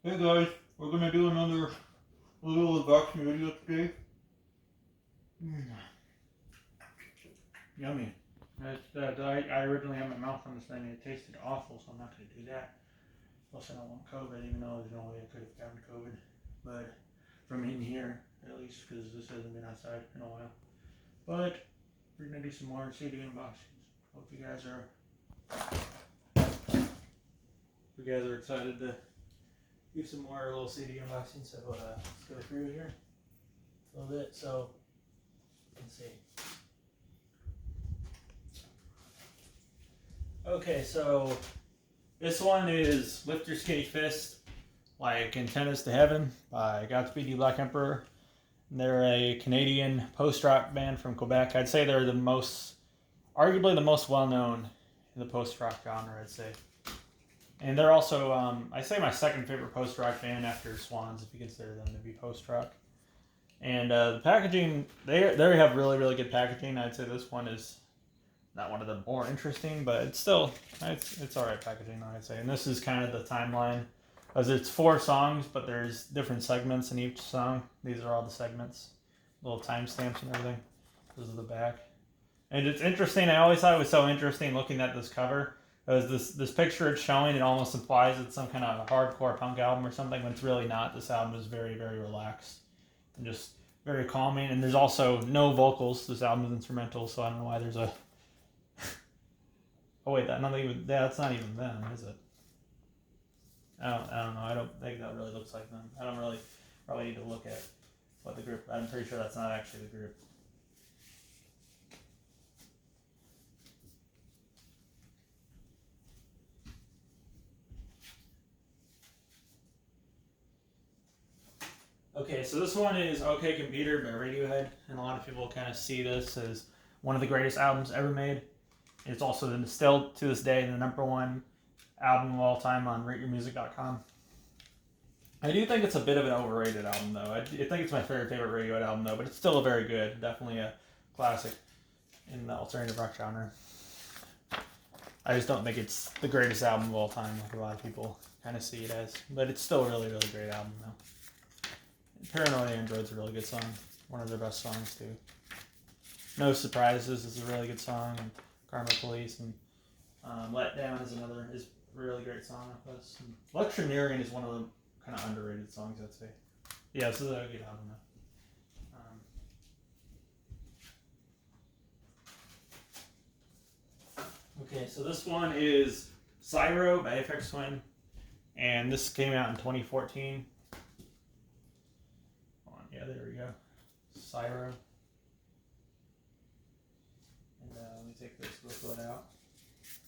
Hey guys, we're gonna do another little unboxing video today. Yummy. I originally had my mouth on this thing and it tasted awful, so I'm not gonna do that. Plus, I don't want COVID, even though there's no way I could have gotten COVID. But from in here, at least, because this hasn't been outside in a while. But we're gonna do some more CD unboxings. Hope you guys are excited to do some more little CD unboxings. So let's go through here a little bit. So let's see. Okay, so this one is Lift Your Skinny Fist, like Antennas to Heaven by Godspeed You Black Emperor. And they're a Canadian post-rock band from Quebec. I'd say they're arguably the most well-known in the post-rock genre, I'd say. And they're also, I say my second favorite post-rock band after Swans, if you consider them to be post-rock. And the packaging, they have really, really good packaging. I'd say this one is not one of the more interesting, but it's still, it's alright packaging, I'd say. And this is kind of the timeline, as it's 4 songs, but there's different segments in each song. These are all the segments, little timestamps and everything. This is the back. And it's interesting, I always thought it was so interesting looking at this cover, because this picture it's showing, it almost implies it's some kind of hardcore punk album or something, when it's really not. This album is very, very relaxed and just very calming. And there's also no vocals. This album is instrumental, so I don't know why there's a... Oh wait, that's not even them, is it? I don't know. I don't think that really looks like them. I don't really probably need to look at what the group... I'm pretty sure that's not actually the group. Okay, so this one is OK Computer by Radiohead, and a lot of people kind of see this as one of the greatest albums ever made. It's also still to this day the #1 album of all time on RateYourMusic.com. I do think it's a bit of an overrated album, though. I think it's my favorite Radiohead album, though, but it's still very good. Definitely a classic in the alternative rock genre. I just don't think it's the greatest album of all time, like a lot of people kind of see it as. But it's still a really, really great album, though. Paranoid Android's a really good song. One of their best songs, too. No Surprises is a really good song. And Karma Police and Let Down is a really great song of this. And Electioneering is one of the kind of underrated songs, I'd say. Yeah, this is a good album, though. Okay, so this one is Cyro by Aphex Twin. And this came out in 2014. Yeah, there we go. Cyro. And let me take this booklet out.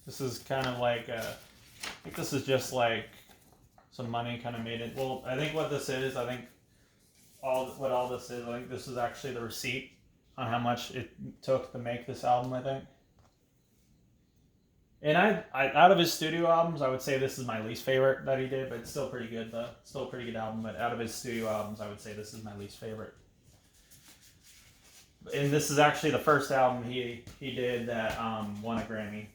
This is kind of like, I think this is just like some money kind of made it. Well, I think what this is, I think this is actually the receipt on how much it took to make this album, I think. And I out of his studio albums, I would say this is my least favorite that he did, but it's still pretty good, though. Still a pretty good album, but out of his studio albums, I would say this is my least favorite. And this is actually the first album he did that won a Grammy.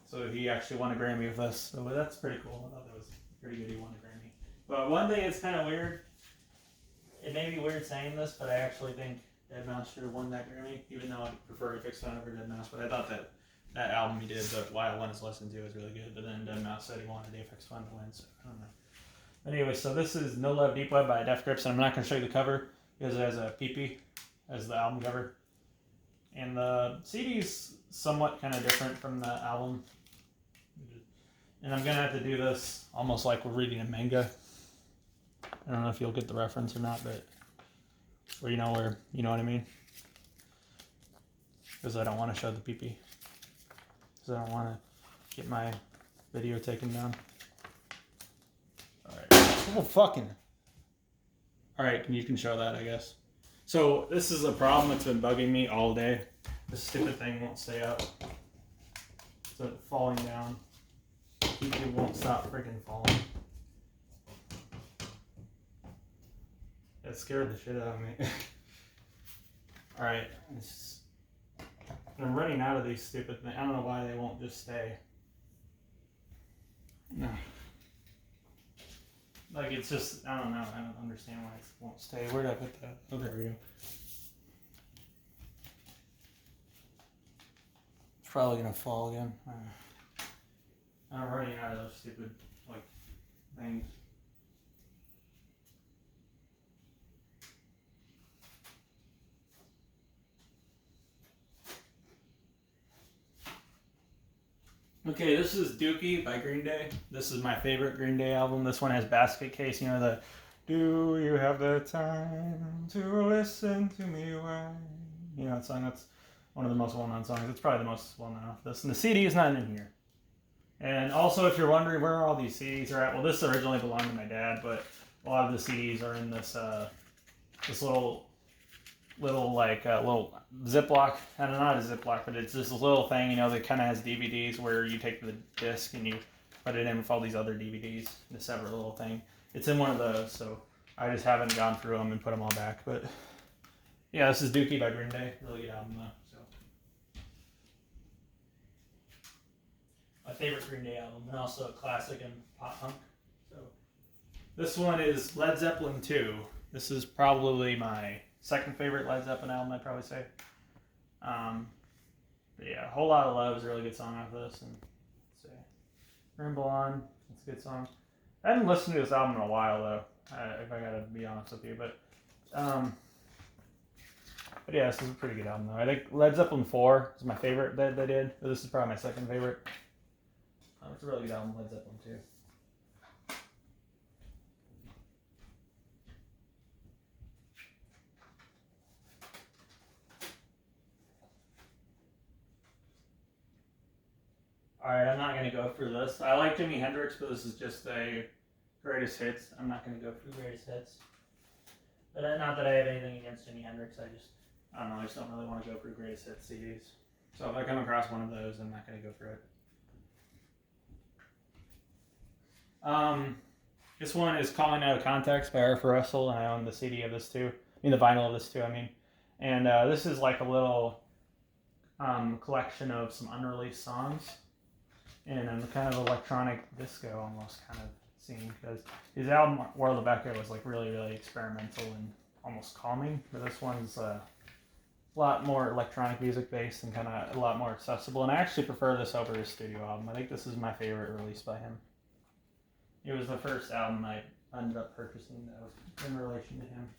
So he actually won a Grammy with this. So that's pretty cool. I thought that was pretty good he won a Grammy. But one thing that's kind of weird, it may be weird saying this, but I actually think deadmau5 should have won that Grammy, even though I prefer Aphex Twin over deadmau5. But I thought that album he did, but Wild One is listened to, is really good. But then deadmau5 said he wanted Aphex Twin to win, so I don't know. But anyway, so this is No Love Deep Web by Death Grips, and I'm not going to show you the cover because it has a PP as the album cover. And the CD's somewhat kind of different from the album. And I'm going to have to do this almost like we're reading a manga. I don't know if you'll get the reference or not, but or you know what I mean? Because I don't want to show the PP. Because I don't want to get my video taken down. Alright. Oh, fucking. Alright, you can show that, I guess. So, this is a problem that's been bugging me all day. This stupid thing won't stay up. So, falling down. It won't stop freaking falling. That scared the shit out of me. Alright. I'm running out of these stupid things. I don't know why they won't just stay. No. Like it's just I don't know. I don't understand why it won't stay. Where did I put that? Oh, there we go. It's probably gonna fall again. I'm running out of those stupid like things. Okay, this is Dookie by Green Day. This is my favorite Green Day album. This one has Basket Case. You know the "Do you have the time to listen to me whine?" You know that song. That's one of the most well-known songs. It's probably the most well-known of this. And the CD is not in here. And also, if you're wondering where all these CDs are at, well, this originally belonged to my dad, but a lot of the CDs are in this this little like little Ziploc. I don't know, not a Ziploc, but it's this little thing, you know, that kind of has DVDs where you take the disc and you put it in with all these other DVDs. This separate little thing. It's in one of those, so I just haven't gone through them and put them all back. But yeah, this is Dookie by Green Day. Really good album though. So my favorite Green Day album, and also a classic in pop punk. So this one is Led Zeppelin 2. This is probably my second favorite Led Zeppelin album, I'd probably say. But yeah, Whole Lot of Love is a really good song off this. And let's see, Ramble On, it's a good song. I haven't listened to this album in a while though, if I gotta be honest with you. But yeah, this is a pretty good album though. I think Led Zeppelin 4 is my favorite that they did. But this is probably my second favorite. It's a really good album, Led Zeppelin 2. Alright, I'm not going to go through this. I like Jimi Hendrix, but this is just a greatest hits. I'm not going to go through greatest hits. But not that I have anything against Jimi Hendrix. I don't know, I just don't really want to go through greatest hits CDs. So if I come across one of those, I'm not going to go through it. This one is Calling Out of Context by Arthur Russell, and I own the CD of this too. I mean, the vinyl of this too, I mean. And this is like a little collection of some unreleased songs in a kind of electronic disco almost kind of scene, because his album World of Echo was like really, really experimental and almost calming, but this one's a lot more electronic music based and kind of a lot more accessible, and I actually prefer this over his studio album. I think this is my favorite release by him. It was the first album I ended up purchasing though in relation to him.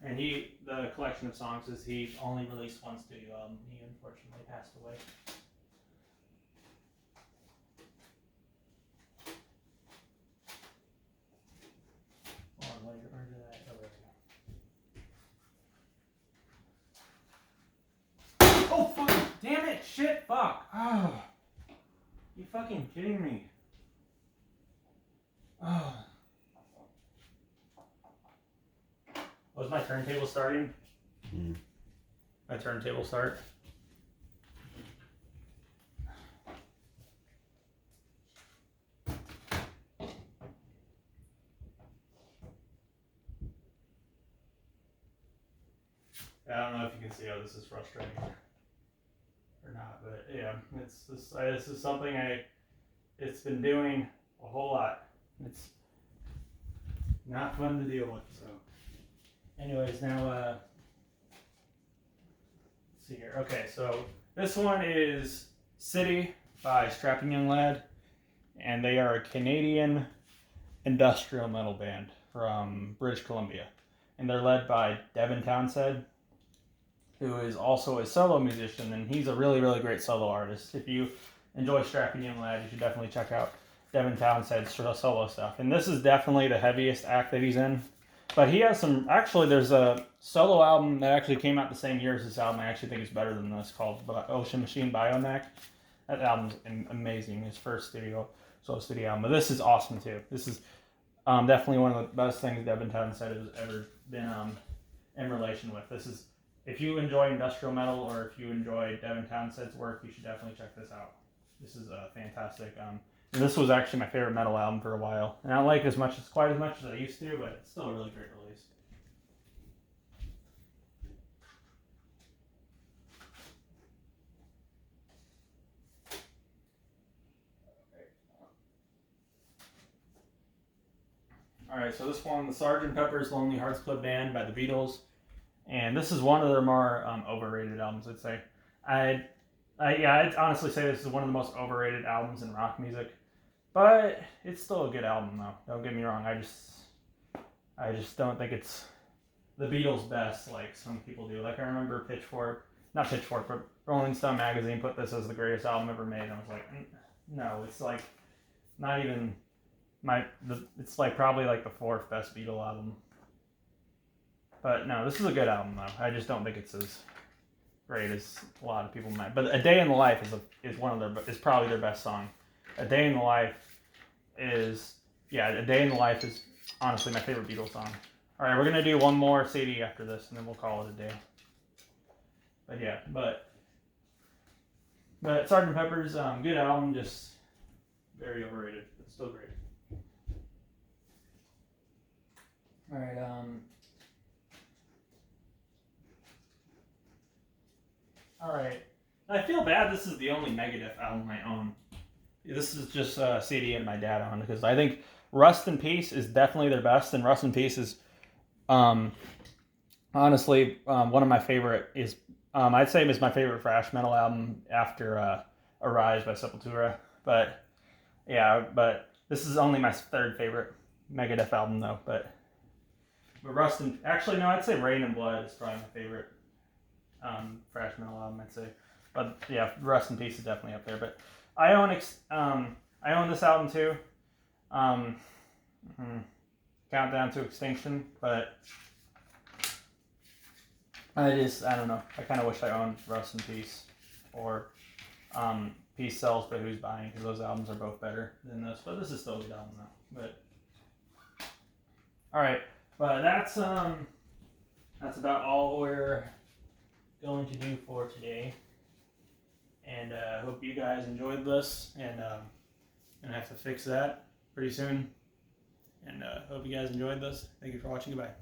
And the collection of songs is he only released one studio album. He unfortunately passed away. Where did I? Oh, there we go. Oh, fuck! Damn it! Shit! Fuck! Oh, you fucking kidding me? Oh. Was my turntable starting? My turntable start? I don't know if you can see how this is frustrating or not, but yeah, this is something it's been doing a whole lot. It's not fun to deal with. So, anyways, now let's see here. Okay, so this one is City by Strapping Young Lad, and they are a Canadian industrial metal band from British Columbia, and they're led by Devin Townsend, who is also a solo musician, and he's a really, really great solo artist. If you enjoy Strapping Young Lad, you should definitely check out Devin Townsend's solo stuff. And this is definitely the heaviest act that he's in. But he has some, actually there's a solo album that actually came out the same year as this album. I actually think it's better than this, called Ocean Machine Biomac. That album's amazing, his first solo studio album. But this is awesome too. This is definitely one of the best things Devin Townsend has ever been in relation with. This is, if you enjoy industrial metal or if you enjoy Devin Townsend's work, you should definitely check this out. This is fantastic. And this was actually my favorite metal album for a while. And I don't like it quite as much as I used to, but it's still a really great release. All right, so this one, the Sgt. Pepper's Lonely Hearts Club Band by the Beatles, and this is one of their more overrated albums, I'd say. I'd honestly say this is one of the most overrated albums in rock music, but it's still a good album though. Don't get me wrong. I just don't think it's the Beatles' best, like some people do. Like I remember not Pitchfork, but Rolling Stone magazine put this as the greatest album ever made, and I was like, no, it's like not even it's like probably like the fourth best Beatle album. But no, this is a good album though. I just don't think it's as great as a lot of people might. But A Day in the Life is probably their best song. A Day in the Life A Day in the Life is honestly my favorite Beatles song. All right, we're gonna do one more CD after this, and then we'll call it a day. But yeah, but Sgt. Pepper's good album, just very overrated, but still great. All right, all right. I feel bad. This is the only Megadeth album I own. This is just a CD and my dad owned because I think Rust in Peace is definitely their best, and Rust in Peace is, honestly, one of my favorite is. I'd say it was my favorite thrash metal album after Arise by Sepultura. But but this is only my third favorite Megadeth album though. But Rust and actually no, I'd say Rain and Blood is probably my favorite thrash metal album. I'd say, but yeah, Rust in Peace is definitely up there. But I own this album too. Countdown to Extinction, but I don't know. I kind of wish I owned Rust in Peace or Peace Sells, but Who's Buying? Because those albums are both better than this. But this is still a good album though. But all right, but that's about all we're going to do for today. And I hope you guys enjoyed this. And gonna have to fix that pretty soon. And hope you guys enjoyed this. Thank you for watching. Goodbye.